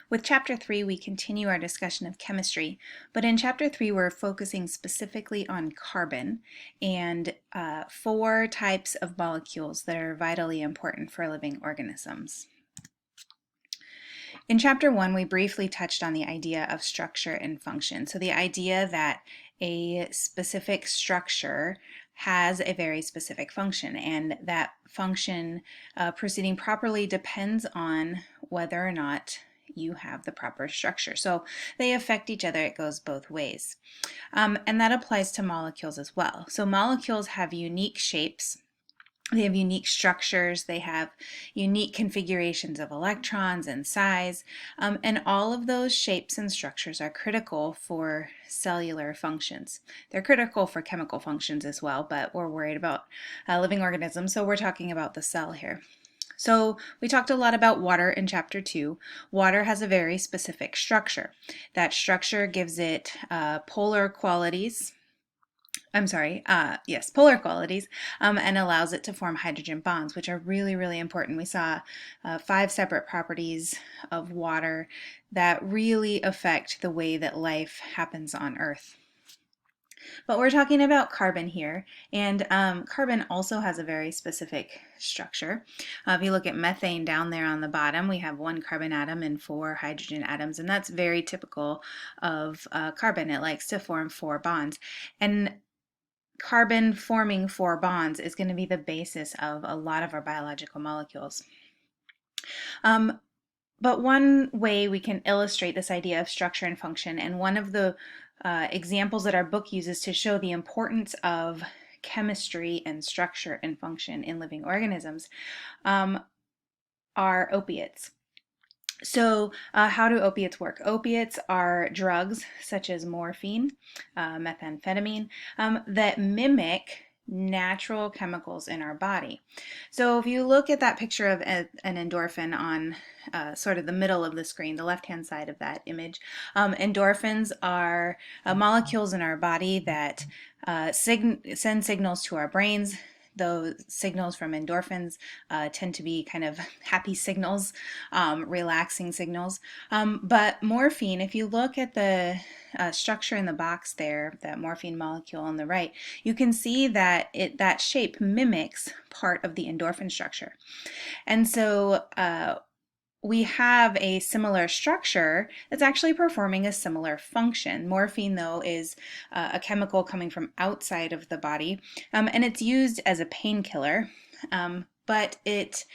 With Chapter 3, we continue our discussion of chemistry, but in Chapter 3, we're focusing specifically on carbon and four types of molecules that are vitally important for living organisms. In Chapter 1, we briefly touched on the idea of structure and function. So the idea that a specific structure has a very specific function, and that function proceeding properly depends on whether or not you have the proper structure. So they affect each other. It goes both ways. And that applies to molecules as well. So molecules have unique shapes. They have unique structures, they have unique configurations of electrons and size, and all of those shapes and structures are critical for cellular functions. They're critical for chemical functions as well, but we're worried about living organisms, so we're talking about the cell here. So we talked a lot about water in Chapter 2. Water has a very specific structure. That structure gives it polar qualities, polar qualities, and allows it to form hydrogen bonds, which are really, really important. We saw 5 separate properties of water that really affect the way that life happens on Earth. But we're talking about carbon here, and carbon also has a very specific structure. If you look at methane down there on the bottom, we have 1 carbon atom and 4 hydrogen atoms, and that's very typical of carbon. It likes to form 4 bonds. And carbon forming 4 bonds is going to be the basis of a lot of our biological molecules. But one way we can illustrate this idea of structure and function, and one of the examples that our book uses to show the importance of chemistry and structure and function in living organisms, are opiates. So how do opiates work? Opiates are drugs such as morphine, methamphetamine, that mimic natural chemicals in our body. So if you look at that picture of an endorphin on sort of the middle of the screen, the left-hand side of that image, endorphins are molecules in our body that send signals to our brains. Those signals from endorphins tend to be kind of happy signals, relaxing signals. But morphine, if you look at the structure in the box there, that morphine molecule on the right, you can see that that shape mimics part of the endorphin structure. And so we have a similar structure that's actually performing a similar function. Morphine, though, is a chemical coming from outside of the body, and it's used as a painkiller, but it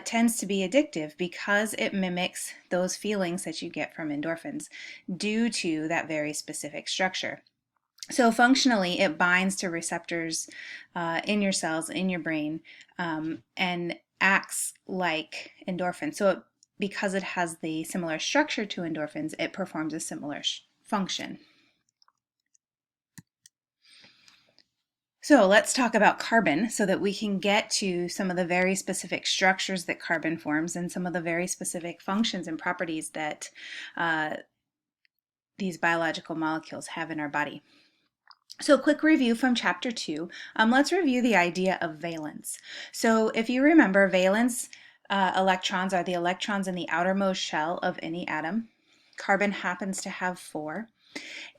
tends to be addictive because it mimics those feelings that you get from endorphins due to that very specific structure. So functionally, it binds to receptors in your cells, in your brain, and acts like endorphins. So because it has the similar structure to endorphins, it performs a similar function. So let's talk about carbon so that we can get to some of the very specific structures that carbon forms and some of the very specific functions and properties that these biological molecules have in our body. So quick review from Chapter 2. Let's review the idea of valence. So if you remember, valence electrons are the electrons in the outermost shell of any atom. Carbon happens to have 4,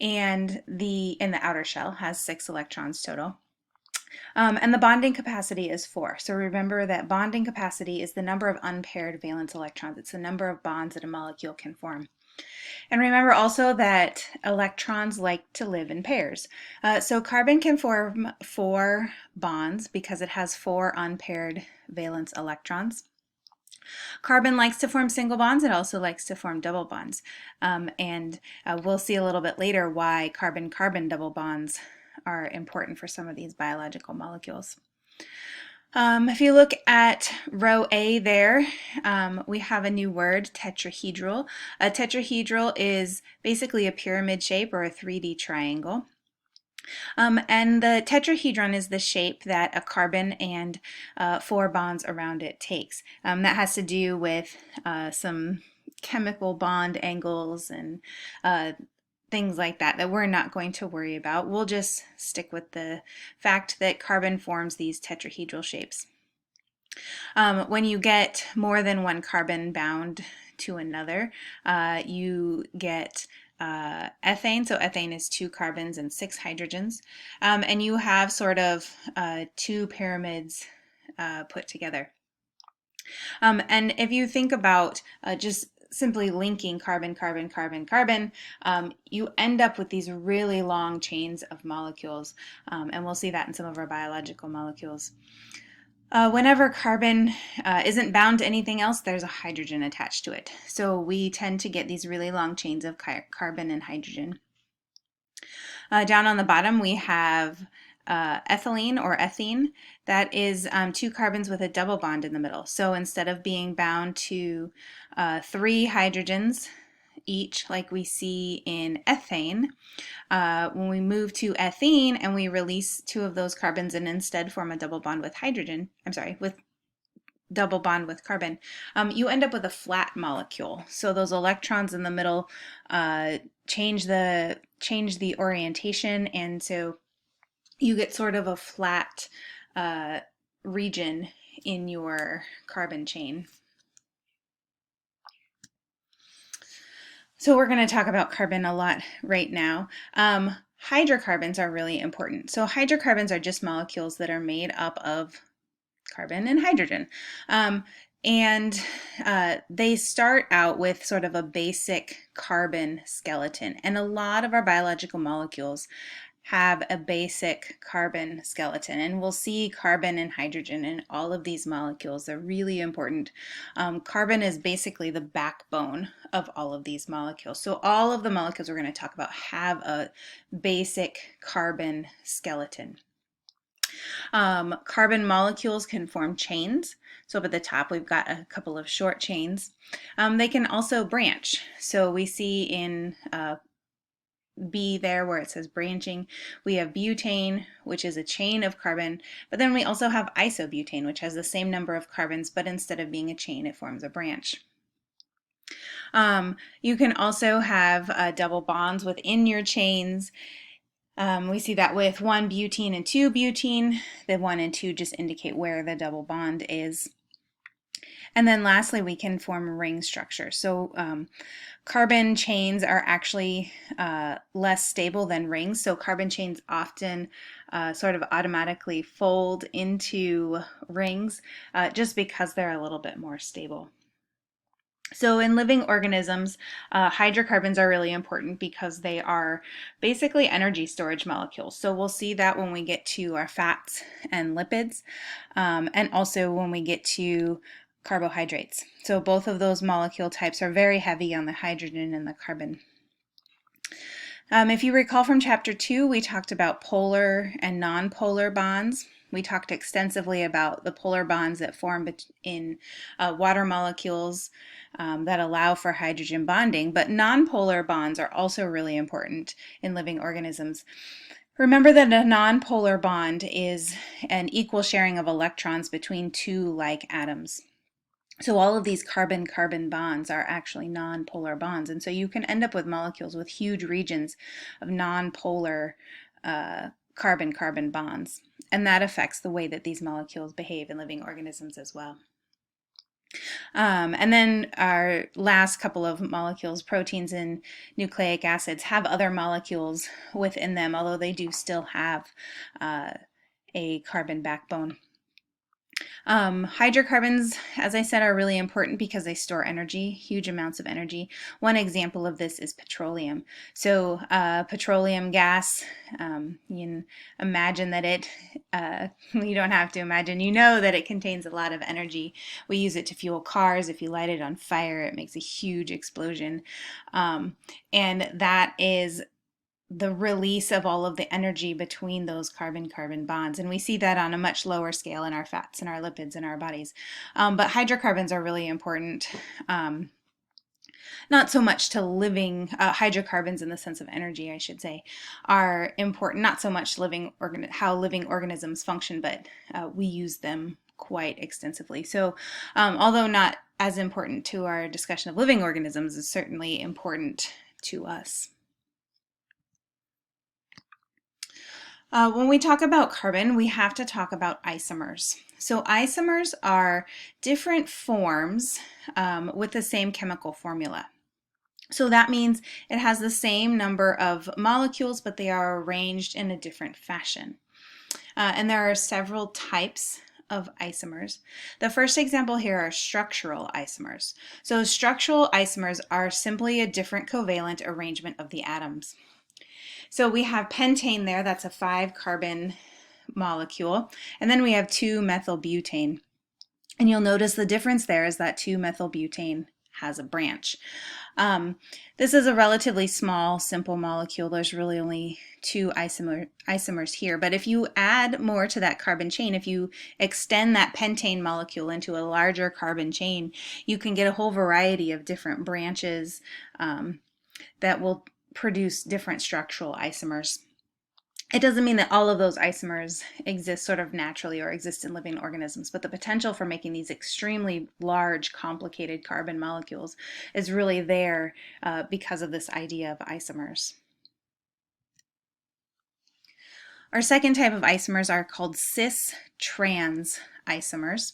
and in the outer shell has 6 electrons total. And the bonding capacity is 4. So remember that bonding capacity is the number of unpaired valence electrons. It's the number of bonds that a molecule can form. And remember also that electrons like to live in pairs. So carbon can form 4 bonds because it has 4 unpaired valence electrons. Carbon likes to form single bonds. It also likes to form double bonds. And we'll see a little bit later why carbon-carbon double bonds are important for some of these biological molecules. If you look at row A there, we have a new word, tetrahedral. A tetrahedral is basically a pyramid shape or a 3D triangle. And the tetrahedron is the shape that a carbon and 4 bonds around it takes. That has to do with some chemical bond angles and things like that we're not going to worry about. We'll just stick with the fact that carbon forms these tetrahedral shapes. When you get more than 1 carbon bound to another, you get ethane. So ethane is 2 carbons and 6 hydrogens. And you have sort of 2 pyramids put together. And if you think about just simply linking carbon, carbon, carbon, carbon, you end up with these really long chains of molecules. And we'll see that in some of our biological molecules. Whenever carbon isn't bound to anything else, there's a hydrogen attached to it. So we tend to get these really long chains of carbon and hydrogen. Down on the bottom, we have ethylene or ethene. That is 2 carbons with a double bond in the middle. So instead of being bound to 3 hydrogens each, like we see in ethane, when we move to ethene and we release 2 of those carbons and instead form a double bond with hydrogen, with double bond with carbon, you end up with a flat molecule. So those electrons in the middle change the orientation, and so you get sort of a flat region in your carbon chain. So we're going to talk about carbon a lot right now. Hydrocarbons are really important. So hydrocarbons are just molecules that are made up of carbon and hydrogen. And they start out with sort of a basic carbon skeleton. And a lot of our biological molecules have a basic carbon skeleton. And we'll see carbon and hydrogen in all of these molecules. They're really important. Carbon is basically the backbone of all of these molecules. So all of the molecules we're going to talk about have a basic carbon skeleton. Carbon molecules can form chains. So up at the top we've got a couple of short chains. They can also branch. So we see in B there where it says branching, we have butane, which is a chain of carbon, but then we also have isobutane, which has the same number of carbons, but instead of being a chain, it forms a branch. You can also have double bonds within your chains. We see that with 1-butene and 2-butene. The 1 and 2 just indicate where the double bond is. And then lastly, we can form ring structure. So carbon chains are actually less stable than rings. So carbon chains often sort of automatically fold into rings just because they're a little bit more stable. So in living organisms, hydrocarbons are really important because they are basically energy storage molecules. So we'll see that when we get to our fats and lipids, and also when we get to carbohydrates. So both of those molecule types are very heavy on the hydrogen and the carbon. If you recall from chapter 2, we talked about polar and nonpolar bonds. We talked extensively about the polar bonds that form in water molecules that allow for hydrogen bonding, but nonpolar bonds are also really important in living organisms. Remember that a nonpolar bond is an equal sharing of electrons between 2 like atoms. So all of these carbon-carbon bonds are actually nonpolar bonds, and so you can end up with molecules with huge regions of nonpolar carbon-carbon bonds, and that affects the way that these molecules behave in living organisms as well. And then our last couple of molecules, proteins and nucleic acids, have other molecules within them, although they do still have a carbon backbone. Hydrocarbons, as I said, are really important because they store energy, huge amounts of energy. One example of this is petroleum. So petroleum gas, you can imagine that it, you don't have to imagine, you know that it contains a lot of energy. We use it to fuel cars. If you light it on fire, it makes a huge explosion. And that is the release of all of the energy between those carbon-carbon bonds. And we see that on a much lower scale in our fats and our lipids in our bodies. But hydrocarbons are really important. Not so much to living, hydrocarbons in the sense of energy, I should say, are important, not so much how living organisms function, but we use them quite extensively. So although not as important to our discussion of living organisms, is certainly important to us. When we talk about carbon, we have to talk about isomers. So isomers are different forms with the same chemical formula. So that means it has the same number of molecules, but they are arranged in a different fashion. And there are several types of isomers. The first example here are structural isomers. So structural isomers are simply a different covalent arrangement of the atoms. So we have pentane there, that's a 5-carbon molecule, and then we have 2-methylbutane. And you'll notice the difference there is that 2-methylbutane has a branch. This is a relatively small, simple molecule. There's really only 2 isomers here. But if you add more to that carbon chain, if you extend that pentane molecule into a larger carbon chain, you can get a whole variety of different branches that will produce different structural isomers. It doesn't mean that all of those isomers exist sort of naturally or exist in living organisms, but the potential for making these extremely large, complicated carbon molecules is really there because of this idea of isomers. Our second type of isomers are called cis-trans isomers.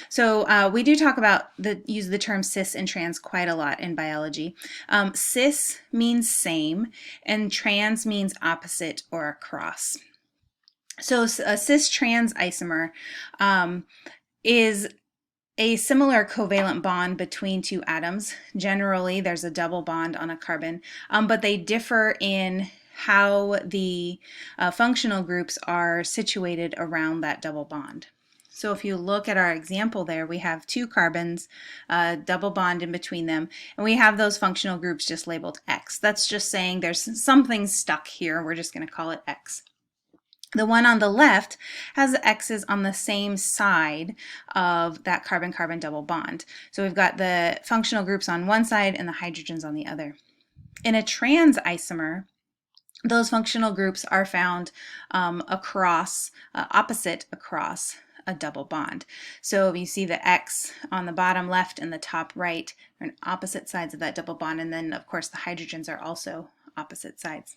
So we do talk about use the term cis and trans quite a lot in biology. Cis means same, and trans means opposite or across. So a cis-trans isomer is a similar covalent bond between 2 atoms. Generally, there's a double bond on a carbon, but they differ in how the functional groups are situated around that double bond. So if you look at our example there, we have 2 carbons, double bond in between them, and we have those functional groups just labeled X. That's just saying there's something stuck here. We're just going to call it X. The one on the left has the X's on the same side of that carbon-carbon double bond. So we've got the functional groups on one side and the hydrogens on the other. In a trans isomer, those functional groups are found opposite across a double bond. So you see the X on the bottom left and the top right are on opposite sides of that double bond, and then of course the hydrogens are also opposite sides.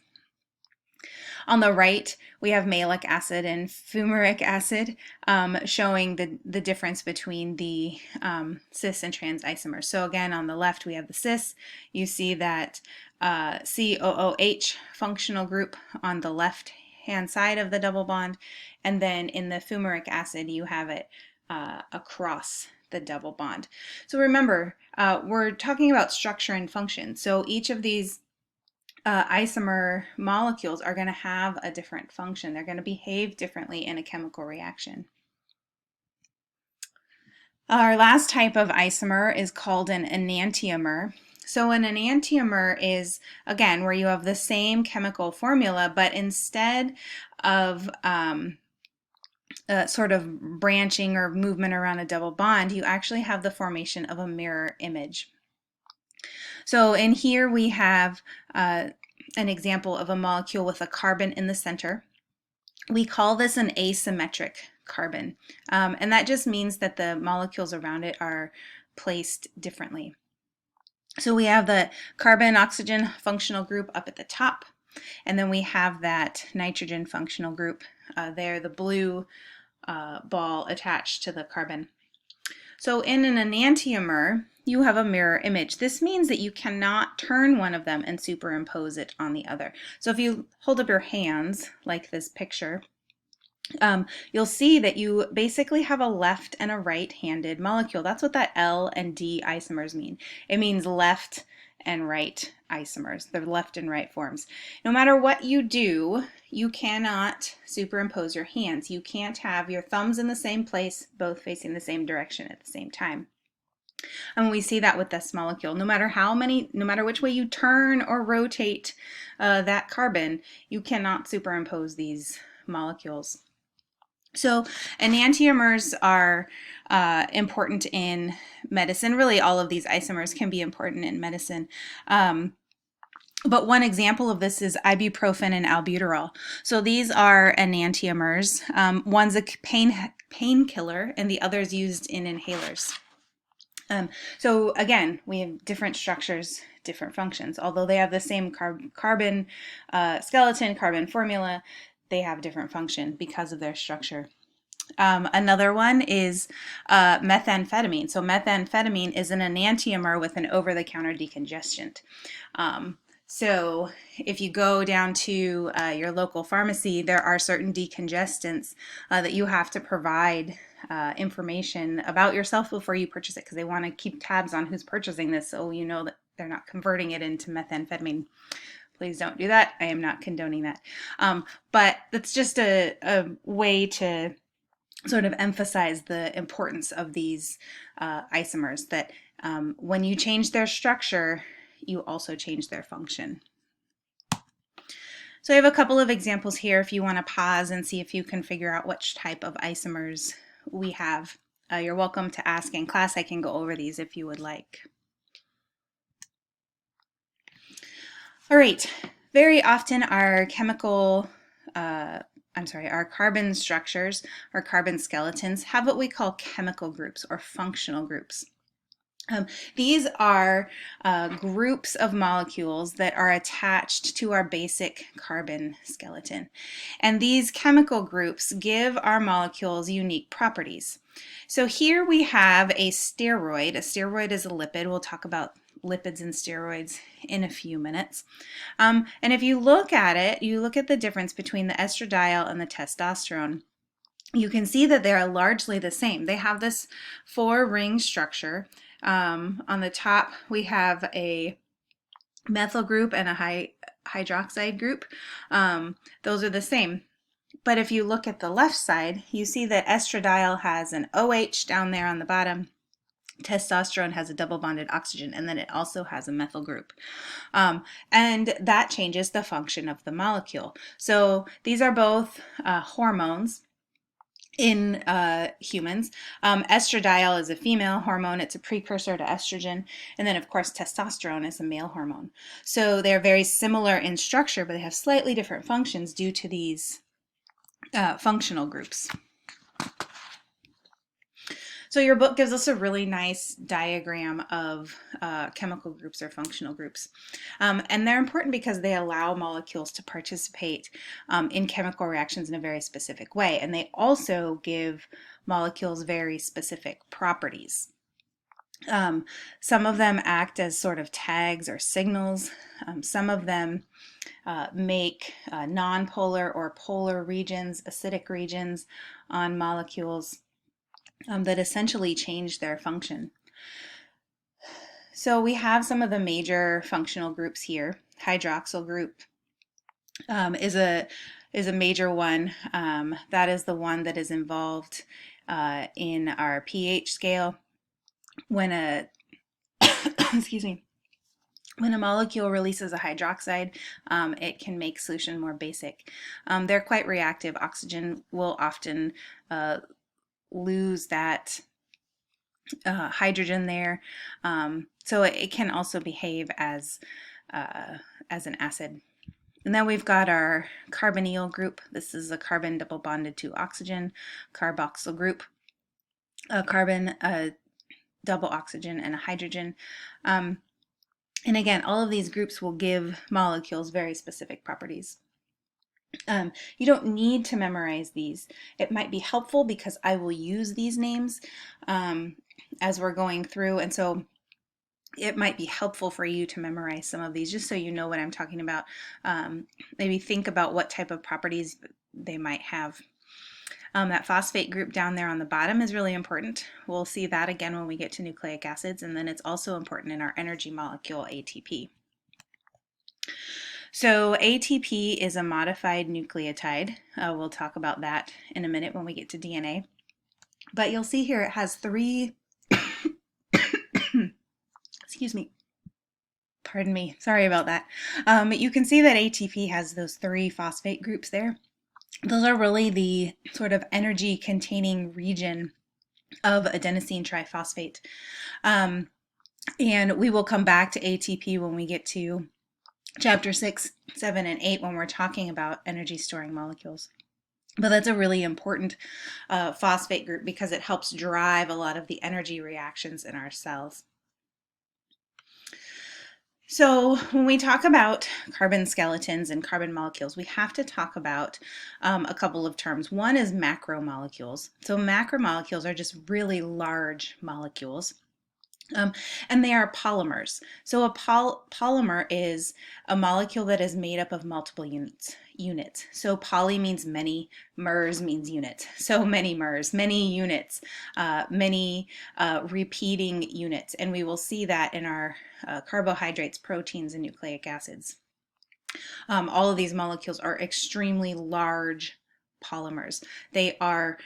On the right, we have malic acid and fumaric acid showing the difference between the cis and trans isomers. So again, on the left, we have the cis. You see that COOH functional group on the left-hand side of the double bond, and then in the fumaric acid, you have it across the double bond. So remember, we're talking about structure and function. So each of these isomer molecules are going to have a different function. They're going to behave differently in a chemical reaction. Our last type of isomer is called an enantiomer. So an enantiomer is, again, where you have the same chemical formula, but instead of sort of branching or movement around a double bond, you actually have the formation of a mirror image. So in here we have an example of a molecule with a carbon in the center. We call this an asymmetric carbon, and that just means that the molecules around it are placed differently. So we have the carbon-oxygen functional group up at the top, and then we have that nitrogen functional group there, the blue ball attached to the carbon. So in an enantiomer, you have a mirror image. This means that you cannot turn one of them and superimpose it on the other. So if you hold up your hands, like this picture, you'll see that you basically have a left and a right-handed molecule. That's what that L and D isomers mean. It means left and right isomers. They're left and right forms. No matter what you do, you cannot superimpose your hands. You can't have your thumbs in the same place, both facing the same direction at the same time. And we see that with this molecule. No matter which way you turn or rotate that carbon, you cannot superimpose these molecules. So enantiomers are important in medicine. Really, all of these isomers can be important in medicine. But one example of this is ibuprofen and albuterol. So these are enantiomers. One's a painkiller and the other's used in inhalers. So again, we have different structures, different functions. Although they have the same carbon skeleton, carbon formula, they have different function because of their structure. Another one is methamphetamine. So methamphetamine is an enantiomer with an over-the-counter decongestant. So if you go down to your local pharmacy, there are certain decongestants that you have to provide information about yourself before you purchase it, because they want to keep tabs on who's purchasing this, so you know that they're not converting it into methamphetamine. Please don't do that. I am not condoning that. But that's just a way to sort of emphasize the importance of these isomers, that when you change their structure, you also change their function. So I have a couple of examples here if you want to pause and see if you can figure out which type of isomers we have. You're welcome to ask in class. I can go over these if you would like. All right, very often our our carbon structures or carbon skeletons have what we call chemical groups or functional groups. These are groups of molecules that are attached to our basic carbon skeleton. And these chemical groups give our molecules unique properties. So here we have a steroid. A steroid is a lipid. We'll talk about lipids and steroids in a few minutes. And if you look at it, you look at the difference between the estradiol and the testosterone. You can see that they are largely the same. They have this 4-ring structure. On the top, we have a methyl group and a hydroxide group. Those are the same. But if you look at the left side, you see that estradiol has an OH down there on the bottom. Testosterone has a double bonded oxygen, and then it also has a methyl group. And that changes the function of the molecule. So these are both hormones in humans. Estradiol is a female hormone. It's a precursor to estrogen. And then, of course, testosterone is a male hormone. So they're very similar in structure, but they have slightly different functions due to these functional groups. So your book gives us a really nice diagram of chemical groups or functional groups. And they're important because they allow molecules to participate in chemical reactions in a very specific way. And they also give molecules very specific properties. Some of them act as sort of tags or signals. Some of them make nonpolar or polar regions, acidic regions on molecules. That essentially change their function. So we have some of the major functional groups here. Hydroxyl group is a major one. That is the one that is involved in our pH scale. When a when a molecule releases a hydroxide, it can make solution more basic. They're quite reactive. Oxygen will often lose that hydrogen there, so it can also behave as an acid. And then we've got our carbonyl group. This is a carbon double bonded to oxygen. Carboxyl group, a carbon, double oxygen, and a hydrogen. And again, all of these groups will give molecules very specific properties. You don't need to memorize these. It might be helpful because I will use these names as we're going through, and so it might be helpful for you to memorize some of these just so you know what I'm talking about. Maybe think about what type of properties they might have. That phosphate group down there on the bottom is really important. We'll see that again when we get to nucleic acids, and then it's also important in our energy molecule ATP. So ATP is a modified nucleotide. We'll talk about that in a minute when we get to DNA. But you'll see here it has 3, excuse me, pardon me, sorry about that. You can see that ATP has those 3 phosphate groups there. Those are really the sort of energy containing region of adenosine triphosphate. And we will come back to ATP when we get to Chapter 6, 7, and 8 when we're talking about energy storing molecules. But that's a really important phosphate group because it helps drive a lot of the energy reactions in our cells. So when we talk about carbon skeletons and carbon molecules, we have to talk about a couple of terms. One is macromolecules. So macromolecules are just really large molecules. And they are polymers. So a polymer is a molecule that is made up of multiple units. So poly means many, mers means unit. So many mers, many units, many repeating units. And we will see that in our carbohydrates, proteins, and nucleic acids. All of these molecules are extremely large polymers. They are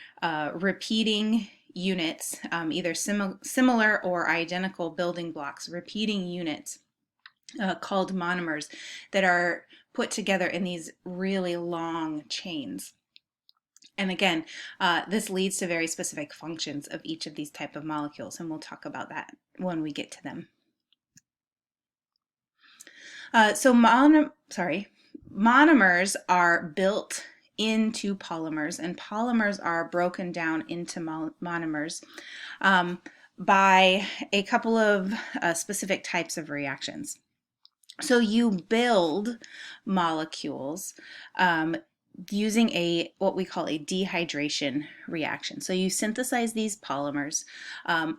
repeating units, either similar or identical building blocks, repeating units called monomers that are put together in these really long chains. And again, this leads to very specific functions of each of these type of molecules, and we'll talk about that when we get to them. Monomers are built into polymers, and polymers are broken down into monomers by a couple of specific types of reactions. So you build molecules using what we call a dehydration reaction. So you synthesize these polymers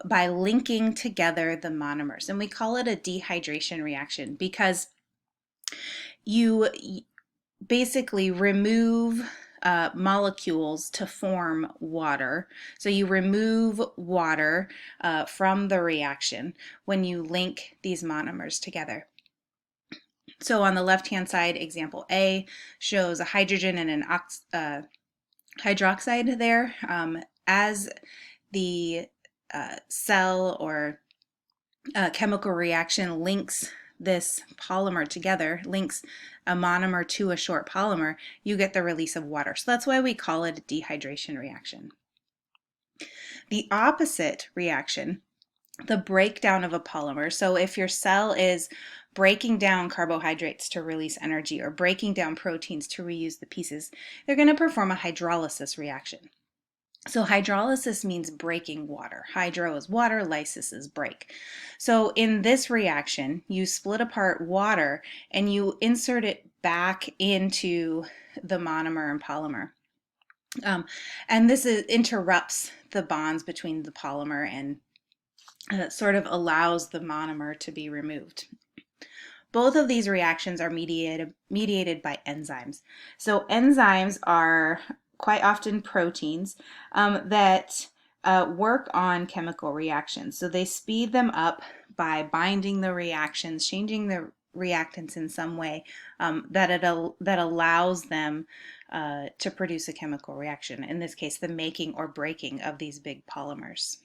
by linking together the monomers, and we call it a dehydration reaction because you basically remove molecules to form water. So you remove water from the reaction when you link these monomers together. So on the left-hand side, example A shows a hydrogen and an hydroxide there. As the cell or chemical reaction links this polymer together, links a monomer to a short polymer, you get the release of water. So that's why we call it a dehydration reaction. The opposite reaction, the breakdown of a polymer. So if your cell is breaking down carbohydrates to release energy or breaking down proteins to reuse the pieces, they're going to perform a hydrolysis reaction. So hydrolysis means breaking water. Hydro is water, lysis is break. So in this reaction, you split apart water and you insert it back into the monomer and polymer. And this interrupts the bonds between the polymer and sort of allows the monomer to be removed. Both of these reactions are mediated by enzymes. So enzymes are quite often proteins that work on chemical reactions. So they speed them up by binding the reactions, changing the reactants in some way that allows them to produce a chemical reaction. In this case, the making or breaking of these big polymers.